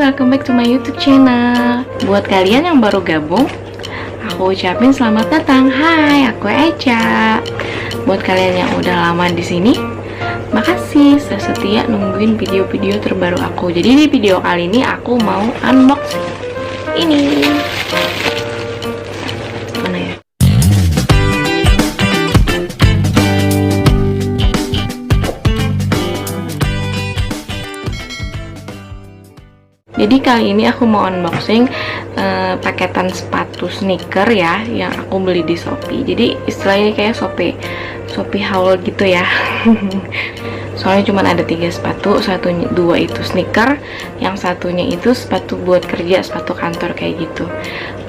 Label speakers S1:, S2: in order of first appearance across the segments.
S1: welcome back to my YouTube channel. Buat kalian yang baru gabung, aku ucapin selamat datang. Hai, aku Eca. Buat kalian yang udah lama di sini, makasih sudah setia nungguin video-video terbaru aku. Jadi di video kali ini aku mau unboxing ini. Mana ya? Jadi kali ini aku mau unboxing paketan sepatu sneaker ya, yang aku beli di Shopee. Jadi istilahnya kayak Shopee haul gitu ya. Soalnya cuma ada 3 sepatu, dua itu sneaker, yang satunya itu sepatu buat kerja, sepatu kantor kayak gitu.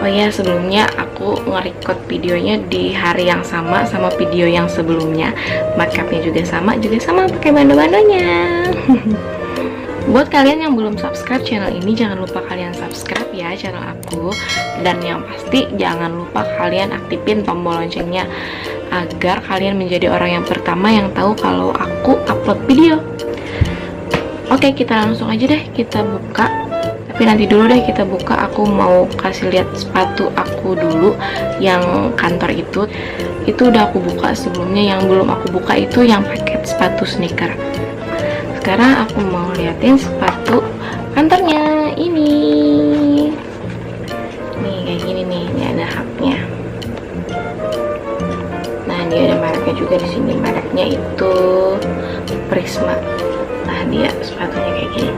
S1: Oh ya, sebelumnya aku nge-record videonya di hari yang sama video yang sebelumnya. Makeupnya juga sama pakai bando-bandonya. Buat kalian yang belum subscribe channel ini, jangan lupa kalian subscribe ya channel aku. Dan yang pasti jangan lupa kalian aktifin tombol loncengnya agar kalian menjadi orang yang pertama yang tahu kalau aku upload video. Oke, kita langsung aja deh, kita buka. Tapi nanti dulu deh kita buka, aku mau kasih lihat sepatu aku dulu yang kantor itu udah aku buka sebelumnya. Yang belum aku buka itu yang paket sepatu sneaker. Sekarang aku mau liatin sepatu kantornya ini. Nih kayak gini nih, ini ada haknya. Nah, dia ada mereknya juga di sini. Mereknya itu Prisma. Nah, dia sepatunya kayak gini.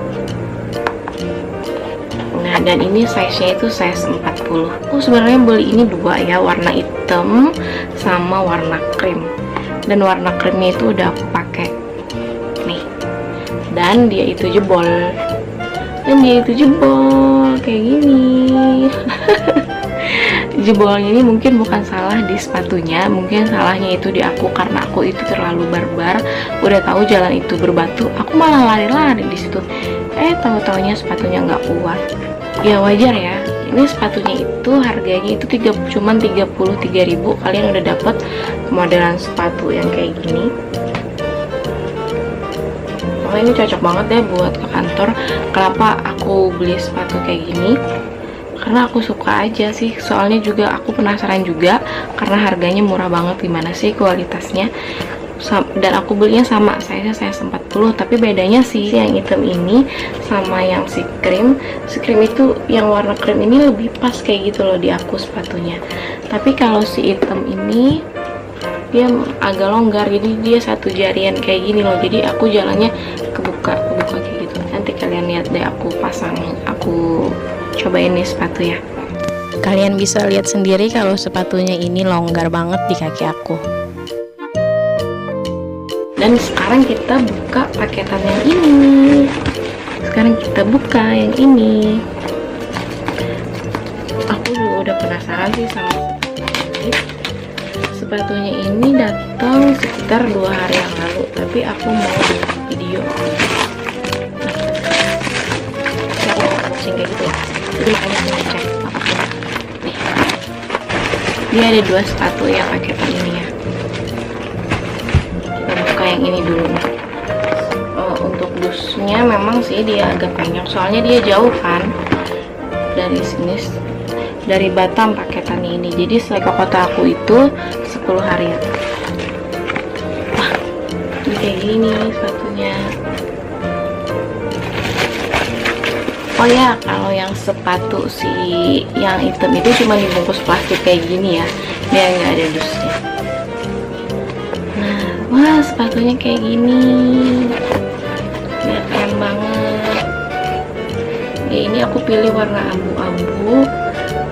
S1: Nah, dan ini size-nya itu size 40. Aku sebenarnya beli ini dua ya, warna hitam sama warna krim. Dan warna krimnya itu udah aku pakai. Nih. Dan dia itu jebol kayak gini. Jebolnya ini mungkin bukan salah di sepatunya, mungkin salahnya itu di aku, karena aku itu terlalu barbar. Udah tahu jalan itu berbatu, aku malah lari-lari di situ. Tahu-taunya sepatunya nggak kuat. Ya wajar ya, ini sepatunya itu harganya itu cuman 33.000. Kalian udah dapat modelan sepatu yang kayak gini. Oh, ini cocok banget deh buat ke kantor. Kenapa aku beli sepatu kayak gini? Karena aku suka aja sih. Soalnya juga aku penasaran juga, karena harganya murah banget. Gimana sih kualitasnya? Dan aku belinya sama, size 40. Tapi bedanya sih yang hitam ini sama yang si krim itu, yang warna krim ini lebih pas kayak gitu loh di aku sepatunya. Tapi kalau si hitam ini dia agak longgar, jadi dia satu jarian kayak gini loh. Jadi aku jalannya kebuka kayak gitu. Nanti kalian lihat deh, aku cobain nih sepatu ya. Kalian bisa lihat sendiri kalau sepatunya ini longgar banget di kaki aku. Dan sekarang kita buka paketan yang ini. Aku juga udah penasaran sih sama sepatu ini. Sepatunya ini datang sekitar 2 hari yang lalu, tapi aku mau buat video. Aku unboxing kayak gitu ya. Jadi kalian bisa cek apa-apa. Nih, dia ada 2 sepatu ya paketan ini ya. Kita buka yang ini dulu. Untuk dusnya memang sih dia agak panjang, soalnya dia jauh kan dari sini, dari Batam paketan ini. Jadi sampai ke kota aku itu 10 hari. Wah, ini kayak gini sepatunya. Oh ya, kalau yang sepatu yang hitam itu cuma dibungkus plastik kayak gini ya, dia nggak ada dusnya. Nah, wah, sepatunya kayak gini, dia keren banget. Ya, ini aku pilih warna abu-abu.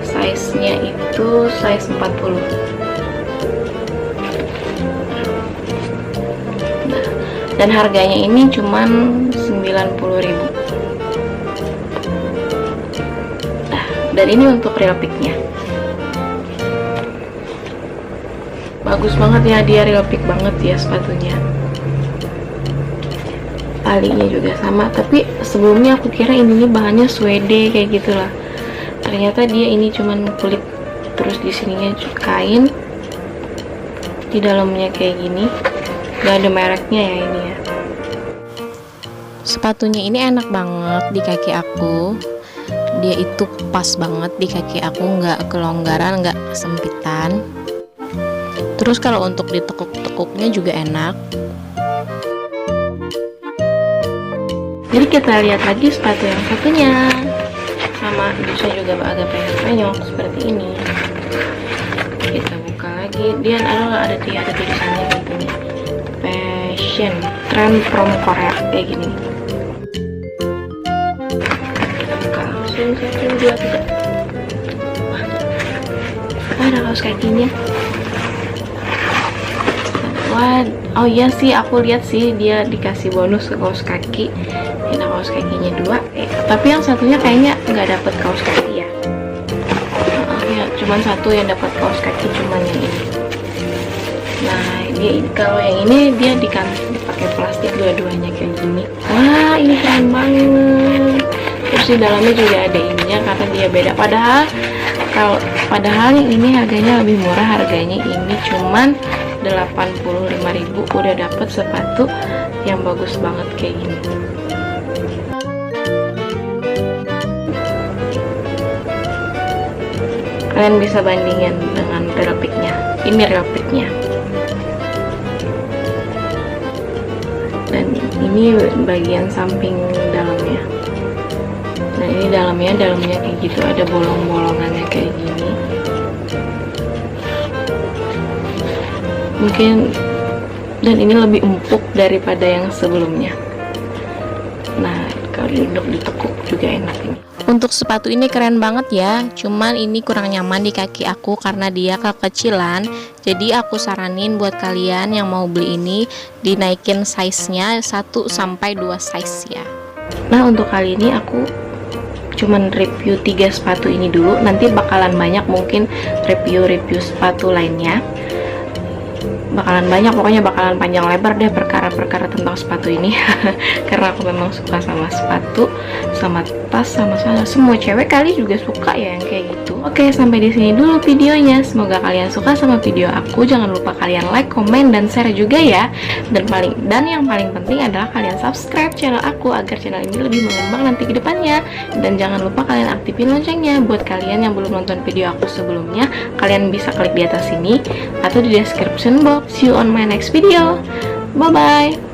S1: Size-nya itu size 40. Nah, dan harganya ini cuman 90.000. Nah, dan ini untuk real pick-nya. Bagus banget ya, dia real pick banget ya sepatunya. Talinya juga sama, tapi sebelumnya aku kira ini bahannya suede kayak gitulah. Ternyata dia ini cuman kulit, terus di sininya kain, di dalamnya kayak gini. Gak ada mereknya ya ini ya. Sepatunya ini enak banget di kaki aku.
S2: Dia itu pas banget di kaki aku, nggak kelonggaran, nggak kesempitan. Terus kalau untuk ditekuk-tekuknya juga enak.
S1: Jadi kita lihat lagi sepatu yang satunya, sama bisa juga agak penyok-penyok seperti ini. Kita buka lagi, dia ada tulisannya gitu nih, fashion trend from Korea kayak gini. Kita buka langsung 1, 2, 3. Wah, ada kaos kakinya. Wah, oh iya sih, aku lihat sih dia dikasih bonus ke kaos kaki. Ini kaos kakinya 2, tapi yang satunya kayaknya nggak dapet kaos kaki ya. Ya cuman satu yang dapat kaos kaki, cuman yang ini. Nah, dia kalau yang ini dia dipakai plastik dua-duanya kayak gini. Wah, ini keren banget. Terus di dalamnya juga ada ininya karena dia beda. Padahal yang ini harganya lebih murah, harganya ini cuman 85.000 udah dapet sepatu yang bagus banget kayak gini. Kalian bisa bandingin dengan repliknya. Ini repliknya. Dan ini bagian samping dalamnya. Nah, ini dalamnya kayak gitu, ada bolong-bolongannya kayak gini. Mungkin, dan ini lebih empuk daripada yang sebelumnya. Nah, kalau ditekuk juga enak ini.
S2: Untuk sepatu ini keren banget ya, cuman ini kurang nyaman di kaki aku karena dia kekecilan. Jadi aku saranin buat kalian yang mau beli ini dinaikin size-nya 1 sampai 2 size ya.
S1: Nah, untuk kali ini aku cuman review 3 sepatu ini dulu. Nanti bakalan banyak mungkin review sepatu lainnya. Bakalan banyak, pokoknya bakalan panjang lebar deh perkara-perkara tentang sepatu ini. Karena aku memang suka sama sepatu, sama tas, sama semua cewek kali juga suka ya yang kayak gitu. Oke, sampai di sini dulu videonya. Semoga kalian suka sama video aku. Jangan lupa kalian like, komen, dan share juga ya. Dan yang paling penting adalah kalian subscribe channel aku agar channel ini lebih mengembang nanti ke depannya. Dan jangan lupa kalian aktifin loncengnya. Buat kalian yang belum nonton video aku sebelumnya, kalian bisa klik di atas sini atau di description box. See you on my next video. Bye bye.